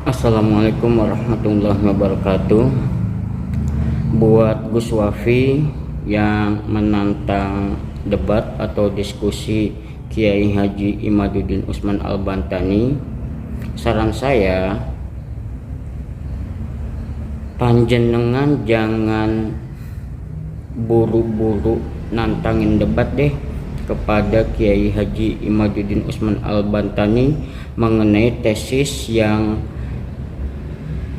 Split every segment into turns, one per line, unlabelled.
Assalamualaikum warahmatullahi wabarakatuh. Buat Gus Wafi yang menantang debat atau diskusi Kiai Haji Imaduddin Usman Al-Bantani, saran saya panjenengan jangan buru-buru nantangin debat deh kepada Kiai Haji Imaduddin Usman Al-Bantani mengenai tesis yang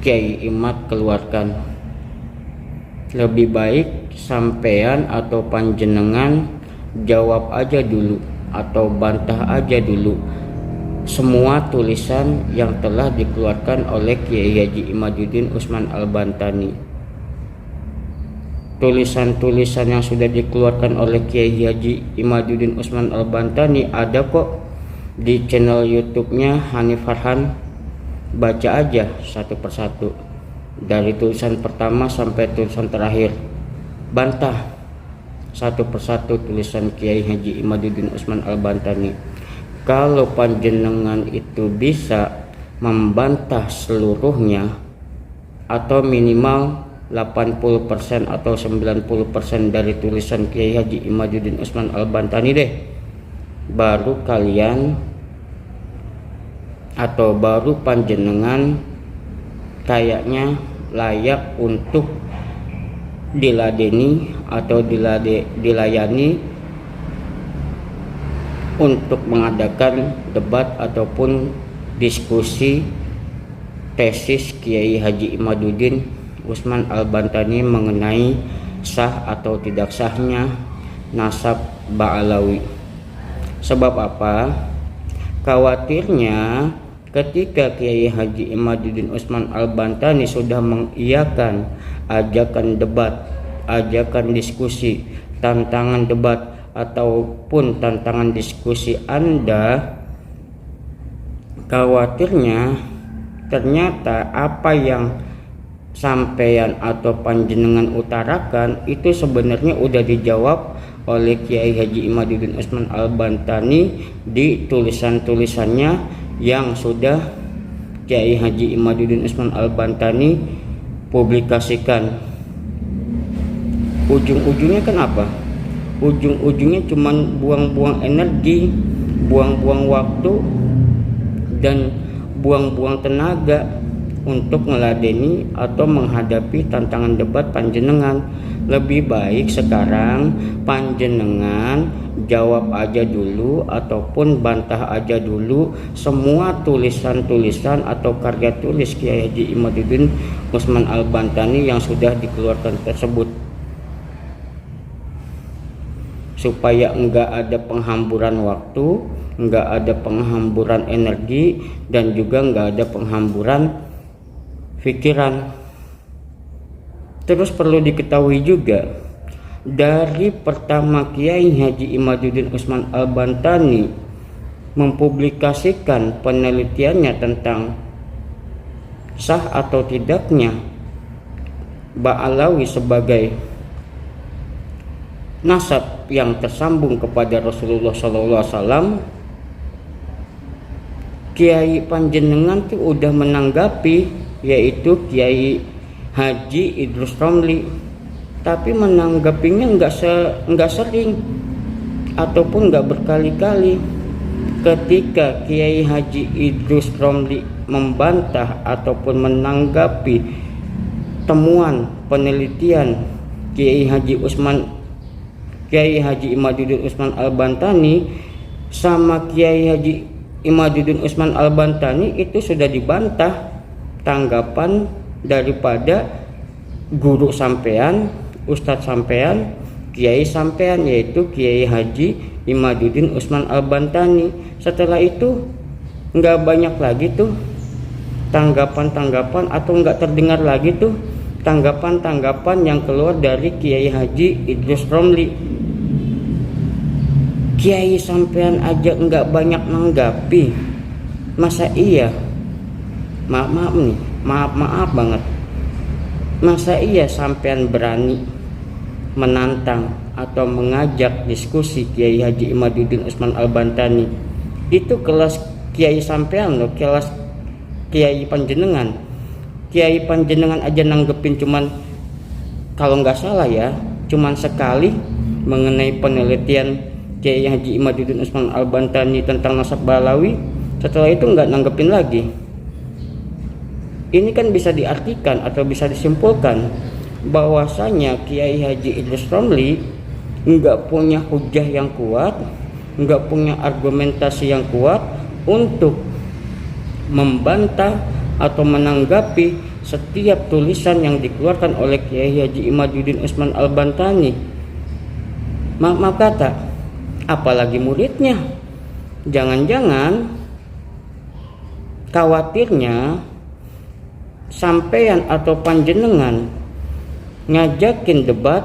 Kiai Imad keluarkan. Lebih baik sampean atau panjenengan jawab aja dulu atau bantah aja dulu semua tulisan yang telah dikeluarkan oleh Kiai Haji Imaduddin Usman Al-Bantani. Tulisan-tulisan yang sudah dikeluarkan oleh Kiai Haji Imaduddin Usman Al-Bantani ada kok di channel YouTube-nya Hanif Farhan. Baca aja satu persatu dari tulisan pertama sampai tulisan terakhir, bantah satu persatu tulisan Kiai Haji Imaduddin Usman Al-Bantani. Kalau panjenengan itu bisa membantah seluruhnya atau minimal 80% atau 90% dari tulisan Kiai Haji Imaduddin Usman Al-Bantani deh, baru kalian atau baru panjenengan kayaknya layak untuk diladeni atau dilayani untuk mengadakan debat ataupun diskusi tesis Kiai Haji Imaduddin Usman Al-Bantani mengenai sah atau tidak sahnya nasab Ba'alawi. Sebab apa? Khawatirnya ketika Kiai Haji Imaduddin Usman Al-Bantani sudah mengiyakan ajakan debat, ajakan diskusi, tantangan debat ataupun tantangan diskusi Anda, khawatirnya ternyata apa yang sampean atau panjenengan utarakan itu sebenarnya udah dijawab oleh Kiai Haji Imaduddin Usman Al-Bantani di tulisan-tulisannya yang sudah Kiai Haji Imaduddin Usman Al-Bantani publikasikan. Ujung-ujungnya kan apa? Ujung-ujungnya cuman buang-buang energi, buang-buang waktu, dan buang-buang tenaga untuk meladeni atau menghadapi tantangan debat panjenengan. Lebih baik sekarang panjenengan jawab aja dulu ataupun bantah aja dulu semua tulisan-tulisan atau karya tulis Kiai Haji Imaduddin Usman Al-Bantani yang sudah dikeluarkan tersebut, supaya enggak ada penghamburan waktu, enggak ada penghamburan energi, dan juga enggak ada penghamburan pikiran. Terus perlu diketahui juga, dari pertama Kiai Haji Imaduddin Usman Al-Bantani mempublikasikan penelitiannya tentang sah atau tidaknya Ba'alawi sebagai nasab yang tersambung kepada Rasulullah SAW, Kiai panjenengan tuh udah menanggapi, yaitu Kiai Haji Idrus Romli, tapi menanggapinya nggak sering ataupun nggak berkali-kali. Ketika Kiai Haji Idrus Romli membantah ataupun menanggapi temuan penelitian Kiai Haji Imaduddin Usman Al-Bantani sama Kiai Haji Imaduddin Usman Al-Bantani, itu sudah dibantah tanggapan daripada guru sampean, ustadz sampean, kiai sampean, yaitu Kiai Haji Imaduddin Usman Al-Bantani. Setelah itu nggak banyak lagi tuh tanggapan-tanggapan atau nggak terdengar lagi tuh tanggapan-tanggapan yang keluar dari Kiai Haji Idrus Romli. Kiai sampean aja nggak banyak nanggapi, masa iya? Maaf banget, masa iya sampean berani menantang atau mengajak diskusi Kiai Haji Imaduddin Usman Al-Bantani? Itu kelas kiai sampean loh, kelas Kiai Panjenengan aja nanggepin cuman, kalau nggak salah ya, cuman sekali mengenai penelitian Kiai Haji Imaduddin Usman Al-Bantani tentang nasab Ba'alawi. Setelah itu nggak nanggepin lagi. Ini kan bisa diartikan atau bisa disimpulkan bahwasanya Kiai Haji Idrus Romli nggak punya hujah yang kuat, nggak punya argumentasi yang kuat untuk membantah atau menanggapi setiap tulisan yang dikeluarkan oleh Kiai Haji Imaduddin Usman Al-Bantani. Maaf kata, apalagi muridnya. Jangan-jangan khawatirnya sampean atau panjenengan ngajakin debat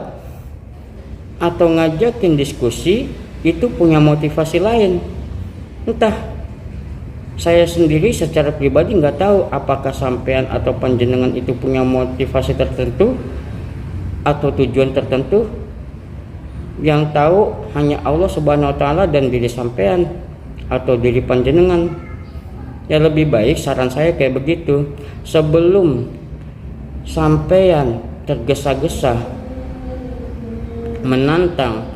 atau ngajakin diskusi itu punya motivasi lain. Entah, saya sendiri secara pribadi nggak tahu apakah sampean atau panjenengan itu punya motivasi tertentu atau tujuan tertentu. Yang tahu hanya Allah Subhanahu wa taala dan diri sampean atau diri panjenengan. Ya lebih baik saran saya kayak begitu, sebelum sampean tergesa-gesa menantang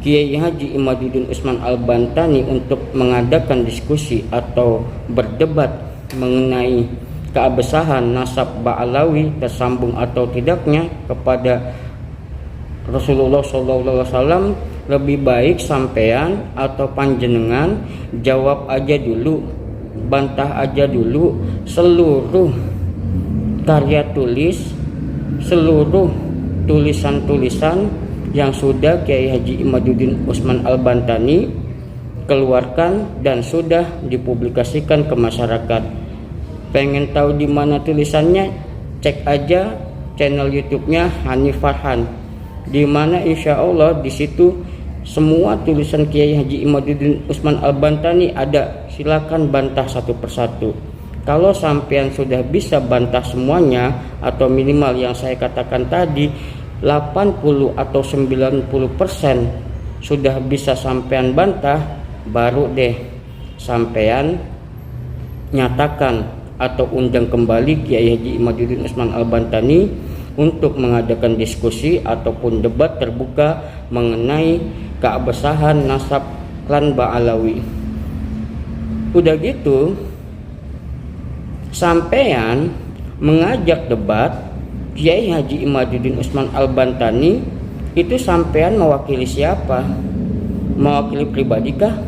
Kiai Haji Imaduddin Usman Al-Bantani untuk mengadakan diskusi atau berdebat mengenai keabsahan nasab Ba'alawi tersambung atau tidaknya kepada Rasulullah SAW, lebih baik sampean atau panjenengan jawab aja dulu, bantah aja dulu seluruh karya tulis, seluruh tulisan-tulisan yang sudah Kiai Haji Imaduddin Usman Al-Bantani keluarkan dan sudah dipublikasikan ke masyarakat. Pengen tahu di mana tulisannya? Cek aja channel YouTube-nya Hanif Farhan, di mana insya Allah di situ semua tulisan Kiai Haji Imaduddin Usman Al-Bantani ada. Silakan bantah satu persatu. Kalau sampean sudah bisa bantah semuanya atau minimal yang saya katakan tadi 80 atau 90% sudah bisa sampean bantah, baru deh sampean nyatakan atau undang kembali Kiai Haji Imaduddin Usman Al-Bantani untuk mengadakan diskusi ataupun debat terbuka mengenai keabsahan nasab klan Ba'alawi. Udah gitu sampean mengajak debat Kiai Haji Imaduddin Usman Al-Bantani, itu sampean mewakili siapa? Mewakili pribadi kah?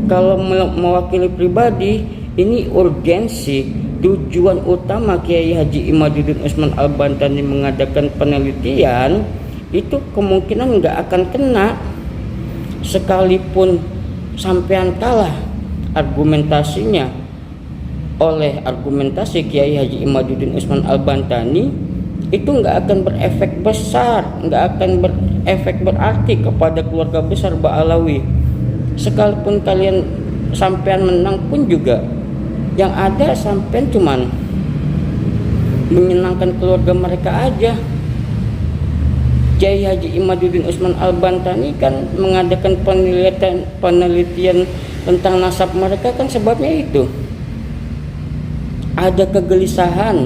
Kalau mewakili pribadi, ini urgensi tujuan utama Kiai Haji Imaduddin Usman Al-Bantani mengadakan penelitian itu kemungkinan nggak akan kena. Sekalipun sampean kalah argumentasinya oleh argumentasi Kiai Haji Imaduddin Usman Al-Bantani, itu nggak akan berefek besar, nggak akan berefek berarti kepada keluarga besar Ba'alawi. Sekalipun kalian sampean menang pun juga yang ada sampean cuman menyenangkan keluarga mereka aja. Kiai Haji Imaduddin Usman Al-Bantani kan mengadakan penelitian tentang nasab mereka kan sebabnya itu. Ada kegelisahan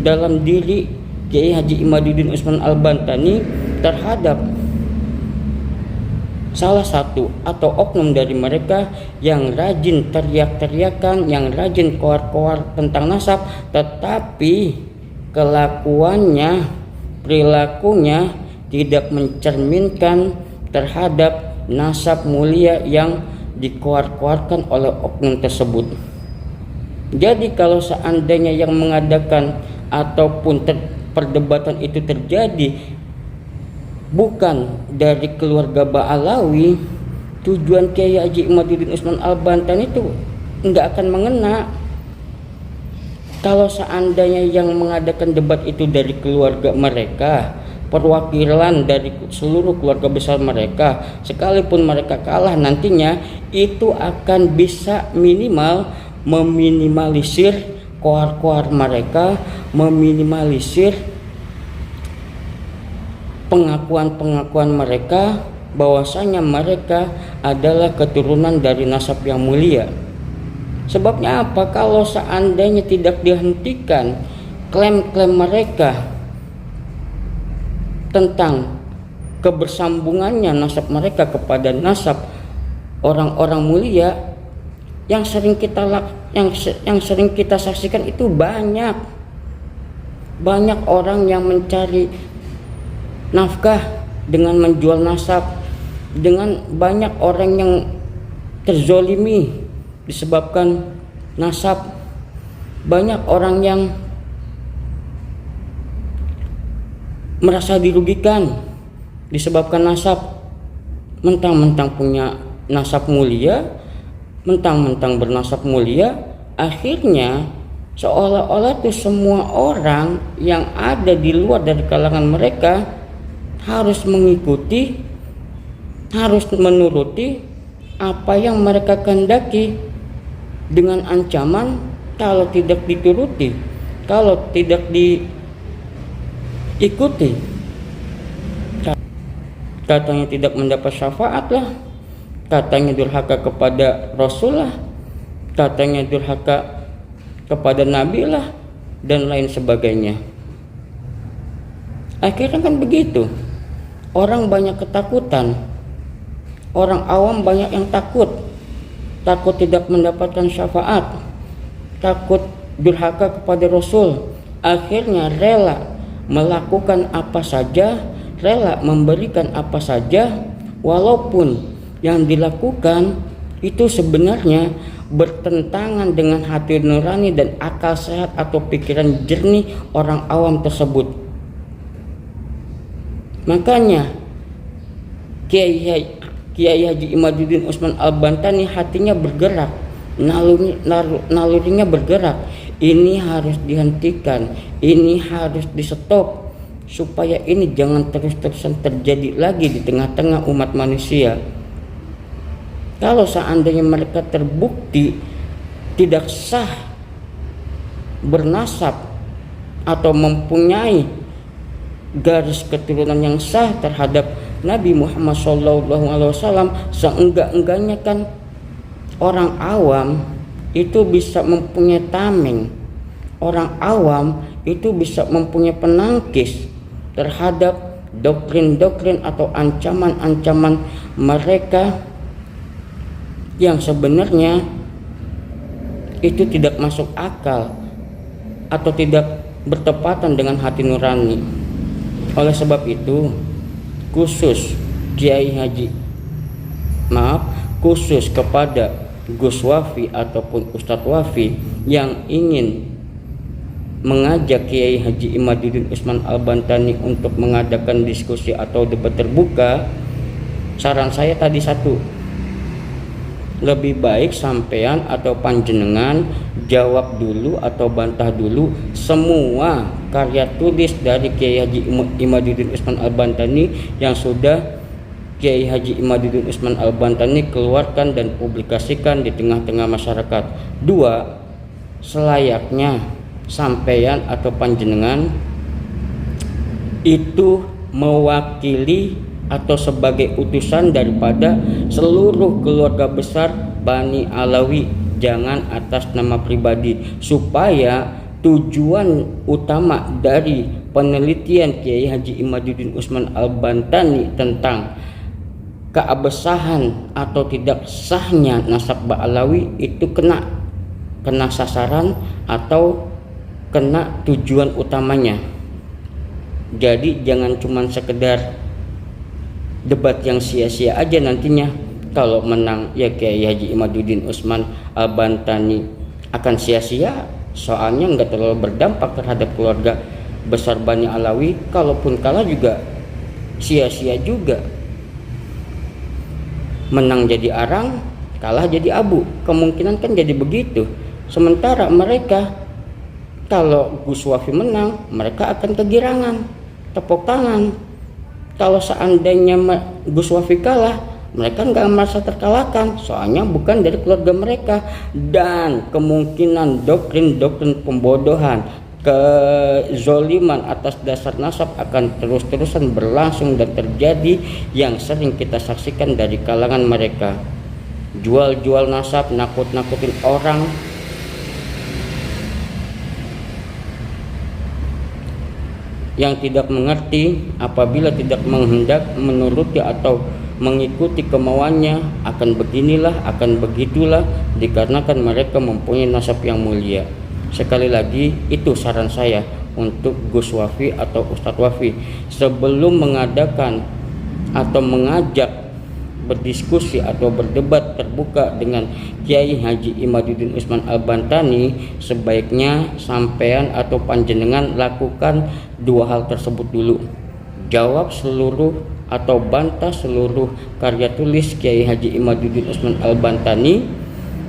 dalam diri Kiai Haji Imaduddin Usman Al-Bantani terhadap salah satu atau oknum dari mereka yang rajin teriak-teriakan, yang rajin koar-koar tentang nasab, tetapi kelakuannya, perilakunya tidak mencerminkan terhadap nasab mulia yang dikoar-koarkan oleh oknum tersebut. Jadi kalau seandainya yang mengadakan ataupun perdebatan itu terjadi bukan dari keluarga Ba'alawi, tujuan Kiai Haji Imaduddin Usman Al-Bantani itu nggak akan mengena. Kalau seandainya yang mengadakan debat itu dari keluarga mereka, perwakilan dari seluruh keluarga besar mereka, sekalipun mereka kalah nantinya, itu akan bisa minimal meminimalisir koar-koar mereka, meminimalisir pengakuan-pengakuan mereka bahwasanya mereka adalah keturunan dari nasab yang mulia. Sebabnya apa? Kalau seandainya tidak dihentikan klaim-klaim mereka tentang kebersambungannya nasab mereka kepada nasab orang-orang mulia, yang sering kita saksikan itu banyak orang yang mencari nafkah dengan menjual nasab, dengan banyak orang yang terzolimi disebabkan nasab, banyak orang yang merasa dirugikan disebabkan nasab. Mentang-mentang punya nasab mulia, mentang-mentang bernasab mulia, akhirnya seolah-olah tuh semua orang yang ada di luar dari kalangan mereka harus mengikuti, harus menuruti apa yang mereka kehendaki, dengan ancaman kalau tidak dituruti, kalau tidak diikuti, katanya tidak mendapat syafaat lah, katanya durhaka kepada Rasul lah, katanya durhaka kepada Nabi lah, dan lain sebagainya. Akhirnya kan begitu, orang banyak ketakutan, orang awam banyak yang takut tidak mendapatkan syafaat, takut durhaka kepada Rasul. Akhirnya rela melakukan apa saja, rela memberikan apa saja, walaupun yang dilakukan itu sebenarnya bertentangan dengan hati nurani dan akal sehat atau pikiran jernih orang awam tersebut. Makanya Kiai Haji Imaduddin Usman Al-Bantani hatinya bergerak, nalurinya bergerak. Ini harus dihentikan, ini harus di stop, supaya ini jangan terus-terusan terjadi lagi di tengah-tengah umat manusia. Kalau seandainya mereka terbukti tidak sah bernasab atau mempunyai garis keturunan yang sah terhadap Nabi Muhammad SAW, seenggak-enggaknya kan orang awam itu bisa mempunyai tameng, orang awam itu bisa mempunyai penangkis terhadap doktrin-doktrin atau ancaman-ancaman mereka yang sebenarnya itu tidak masuk akal atau tidak bertepatan dengan hati nurani. Oleh sebab itu, khusus khusus kepada Gus Wafi ataupun Ustadz Wafi yang ingin mengajak Kiai Haji Imaduddin Usman Al-Bantani untuk mengadakan diskusi atau debat terbuka, saran saya tadi satu, lebih baik sampean atau panjenengan jawab dulu atau bantah dulu semua karya tulis dari Kiai Haji Imaduddin Usman Al-Bantani yang sudah Kiai Haji Imaduddin Usman Al-Bantani keluarkan dan publikasikan di tengah-tengah masyarakat. Dua, selayaknya sampean atau panjenengan itu mewakili atau sebagai utusan daripada seluruh keluarga besar Bani Alawi, jangan atas nama pribadi, supaya tujuan utama dari penelitian Kiai Haji Imaduddin Usman Al-Bantani tentang keabsahan atau tidak sahnya nasab Ba'alawi itu kena sasaran atau kena tujuan utamanya. Jadi jangan cuma sekedar debat yang sia-sia aja nantinya. Kalau menang ya Kiai Haji Imaduddin Usman Al-Bantani akan sia-sia, soalnya nggak terlalu berdampak terhadap keluarga besar Bani Alawi. Kalaupun kalah juga sia-sia juga. Menang jadi arang, kalah jadi abu, kemungkinan kan jadi begitu. Sementara mereka, kalau Gus Wafi menang, mereka akan kegirangan, tepuk tangan. Kalau seandainya Gus Wafi kalah, mereka nggak merasa terkalahkan, soalnya bukan dari keluarga mereka. Dan kemungkinan doktrin-doktrin pembodohan, kezoliman atas dasar nasab akan terus-terusan berlangsung dan terjadi, yang sering kita saksikan dari kalangan mereka. jual-jual nasab, nakut-nakutin orang. Yang tidak mengerti apabila tidak menghendak menuruti atau mengikuti kemauannya akan beginilah, akan begitulah, dikarenakan mereka mempunyai nasab yang mulia. Sekali lagi, itu saran saya untuk Gus Wafi atau Ustadz Wafi, sebelum mengadakan atau mengajak berdiskusi atau berdebat terbuka dengan Kiai Haji Imaduddin Usman Al-Bantani, sebaiknya sampean atau panjenengan lakukan dua hal tersebut dulu. Jawab seluruh atau bantah seluruh karya tulis Kiai Haji Imaduddin Usman Al-Bantani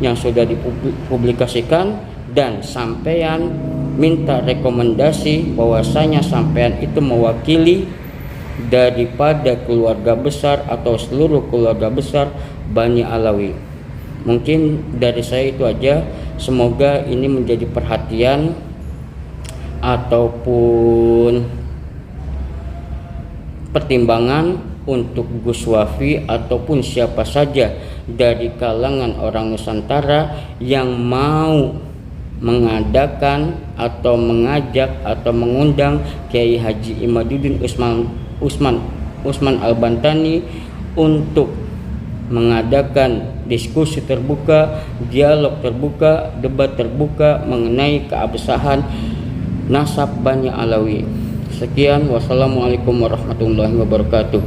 yang sudah dipublikasikan, dan sampean minta rekomendasi bahwasanya sampean itu mewakili daripada keluarga besar atau seluruh keluarga besar Bani Alawi. Mungkin dari saya itu aja. Semoga ini menjadi perhatian ataupun pertimbangan untuk Gus Wafi ataupun siapa saja dari kalangan orang Nusantara yang mau mengadakan atau mengajak atau mengundang Kiai Haji Imaduddin Usman Al-Bantani untuk mengadakan diskusi terbuka, dialog terbuka, debat terbuka mengenai keabsahan nasab Bani Alawi. Sekian, wassalamualaikum warahmatullahi wabarakatuh.